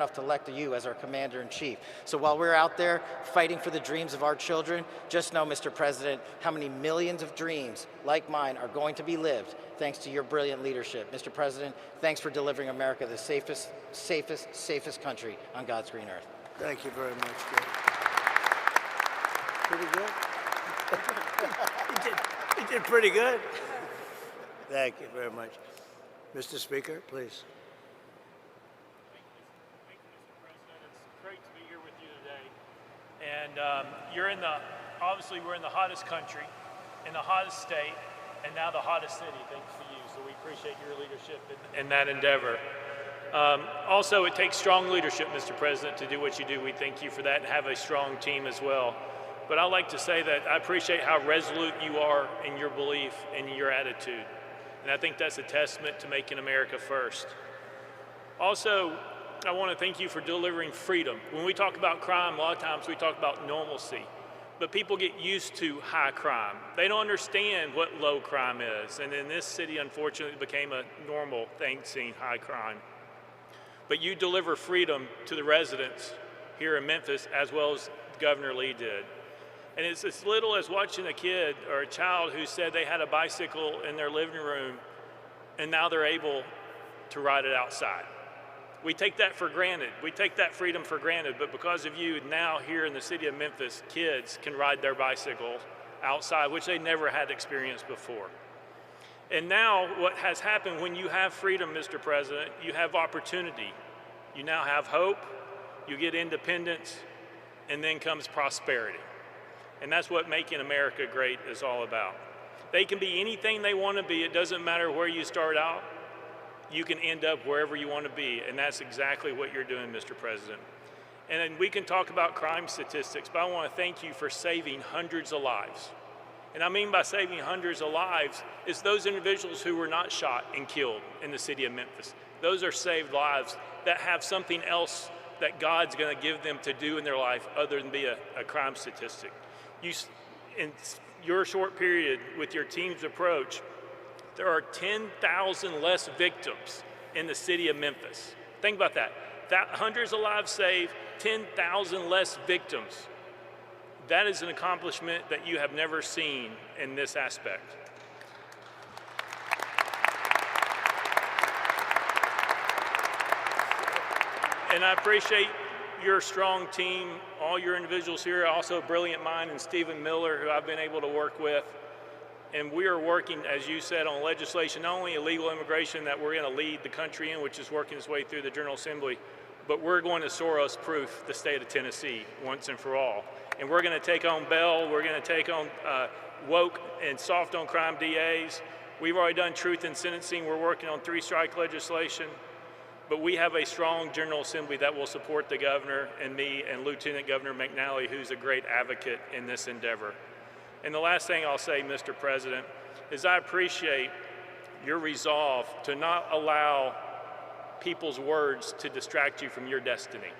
enough to elect you as our commander-in-chief. So while we're out there fighting for the dreams of our children, just know, Mr. President, how many millions of dreams like mine are going to be lived thanks to your brilliant leadership. Mr. President, thanks for delivering America the safest country on God's green earth. Thank you very much, Joe. Pretty good? He did pretty good. Thank you very much. Mr. Speaker, please. And obviously we're in the hottest country, in the hottest state, and now the hottest city, thanks to you. So we appreciate your leadership in that endeavor. Also, it takes strong leadership, Mr. President, to do what you do. We thank you for that and have a strong team as well. But I'd like to say that I appreciate how resolute you are in your belief and your attitude. And I think that's a testament to making America first. Also, I want to thank you for delivering freedom. When we talk about crime, a lot of times we talk about normalcy, but people get used to high crime. They don't understand what low crime is, and in this city, unfortunately, it became a normal thing seeing high crime. But you deliver freedom to the residents here in Memphis, as well as Governor Lee did. And it's as little as watching a kid or a child who said they had a bicycle in their living room, and now they're able to ride it outside. We take that for granted. We take that freedom for granted, but because of you, now here in the city of Memphis, kids can ride their bicycle outside, which they never had experienced before. And now what has happened, when you have freedom, Mr. President, you have opportunity. You now have hope, you get independence, and then comes prosperity. And that's what making America great is all about. They can be anything they want to be. It doesn't matter where you start out. You can end up wherever you want to be, and that's exactly what you're doing, Mr. President. And then we can talk about crime statistics, but I want to thank you for saving hundreds of lives. And I mean by saving hundreds of lives is those individuals who were not shot and killed in the city of Memphis. Those are saved lives that have something else that God's going to give them to do in their life other than be a crime statistic. In your short period with your team's approach, there are 10,000 less victims in the city of Memphis. Think about that. Hundreds of lives saved, 10,000 less victims. That is an accomplishment that you have never seen in this aspect. And I appreciate your strong team, all your individuals here, also a brilliant mind, and Stephen Miller, who I've been able to work with. And we are working, as you said, on legislation, not only illegal immigration that we're going to lead the country in, which is working its way through the General Assembly, but we're going to Soros-proof the state of Tennessee once and for all. And we're going to take on bail, we're going to take on woke and soft on crime DAs. We've already done truth in sentencing, we're working on three-strike legislation, but we have a strong General Assembly that will support the governor and me and Lieutenant Governor McNally, who's a great advocate in this endeavor. And the last thing I'll say, Mr. President, is I appreciate your resolve to not allow people's words to distract you from your destiny.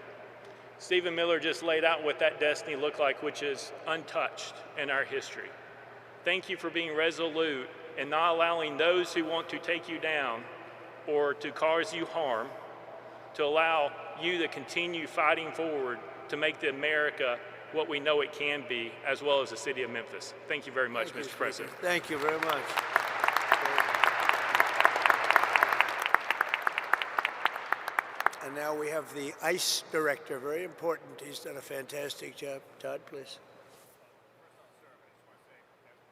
Stephen Miller just laid out what that destiny looked like, which is untouched in our history. Thank you for being resolute and not allowing those who want to take you down or to cause you harm to allow you to continue fighting forward to make the America what we know it can be, as well as the city of Memphis. Thank you very much, Mr. President. Thank you very much. And now we have the ICE director, very important. He's done a fantastic job. Todd, please.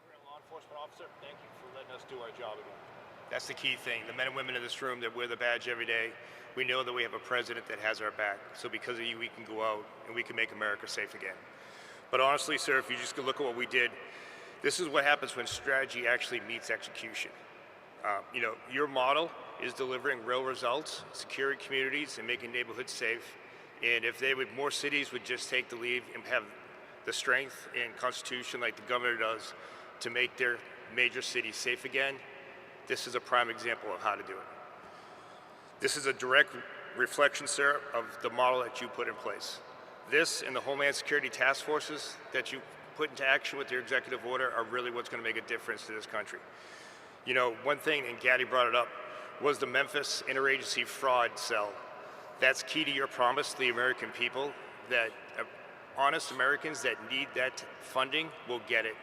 We're a law enforcement officer. Thank you for letting us do our job again. That's the key thing. The men and women in this room that wear the badge every day, we know that we have a president that has our back. So because of you, we can go out and we can make America safe again. But honestly, sir, if you just look at what we did, this is what happens when strategy actually meets execution. Your model is delivering real results, securing communities and making neighborhoods safe. And if more cities would just take the lead and have the strength and constitution like the governor does to make their major cities safe again, this is a prime example of how to do it. This is a direct reflection, sir, of the model that you put in place. This and the Homeland Security task forces that you put into action with your executive order are really what's going to make a difference to this country. One thing, and Gaddy brought it up, was the Memphis Interagency Fraud Cell That's key to your promise to the American people, that honest Americans that need that funding will get it.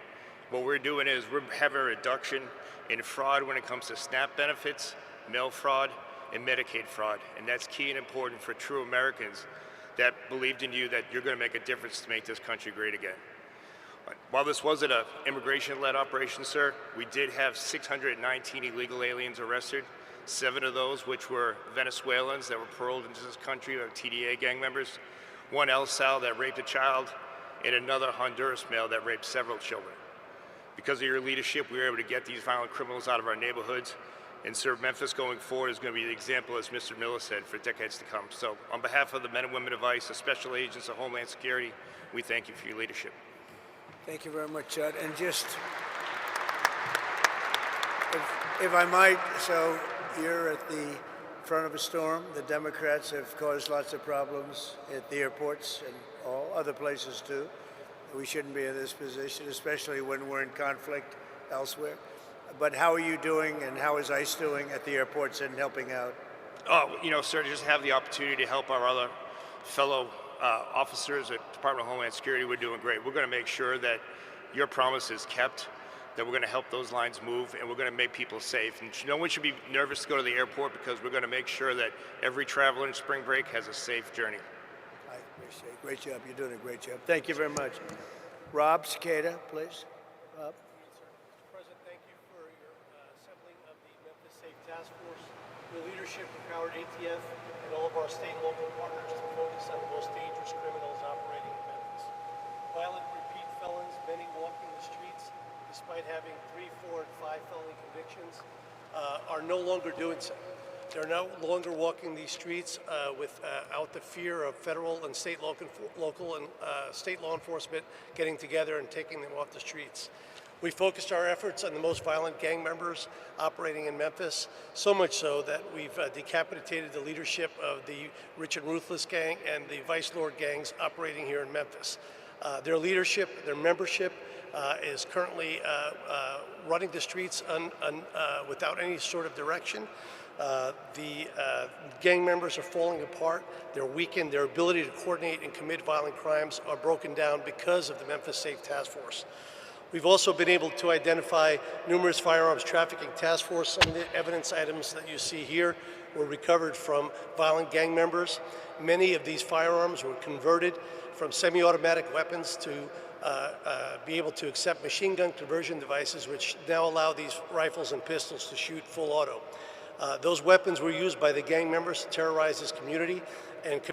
What we're doing is we're having a reduction in fraud when it comes to SNAP benefits, mail fraud, and Medicaid fraud. And that's key and important for true Americans that believed in you, that you're going to make a difference to make this country great again. While this wasn't an immigration-led operation, sir, we did have 619 illegal aliens arrested, 7 of those which were Venezuelans that were paroled into this country, or TDA gang members, 1 El Sal that raped a child, and another Honduras male that raped several children. Because of your leadership, we were able to get these violent criminals out of our neighborhoods, and sir, Memphis going forward is going to be the example, as Mr. Miller said, for decades to come. So on behalf of the men and women of ICE, the special agents of Homeland Security, we thank you for your leadership. Thank you very much, Judd. And just, if I might, so you're at the front of a storm. The Democrats have caused lots of problems at the airports and all other places too. We shouldn't be in this position, especially when we're in conflict elsewhere. But how are you doing, and how is ICE doing at the airports and helping out? Oh, you know, sir, to just have the opportunity to help our other fellow officers at Department of Homeland Security, we're doing great. We're going to make sure that your promise is kept, that we're going to help those lines move, and we're going to make people safe. And no one should be nervous to go to the airport, because we're going to make sure that every traveler in spring break has a safe journey. I appreciate it. Great job. You're doing a great job. Thank you very much. Rob Cicada, please. Rob. Mr. President, thank you for your assembling of the Memphis Safe Task Force. Your leadership empowered ATF and all of our state and local partners to focus on the most dangerous criminals operating in Memphis. Violent repeat felons, many walking the streets despite having 3, 4, and 5 felony convictions, are no longer doing so. They're no longer walking these streets without the fear of federal and state local and state law enforcement getting together and taking them off the streets. We focused our efforts on the most violent gang members operating in Memphis, so much so that we've decapitated the leadership of the Rich and Ruthless gang and the Vice Lord gangs operating here in Memphis. Their leadership, their membership is currently running the streets without any sort of direction. The gang members are falling apart. They're weakened. Their ability to coordinate and commit violent crimes are broken down because of the Memphis Safe Task Force. We've also been able to identify numerous firearms trafficking task force. Some of the evidence items that you see here were recovered from violent gang members. Many of these firearms were converted from semi-automatic weapons to be able to accept machine gun conversion devices, which now allow these rifles and pistols to shoot full auto. Those weapons were used by the gang members to terrorize this community and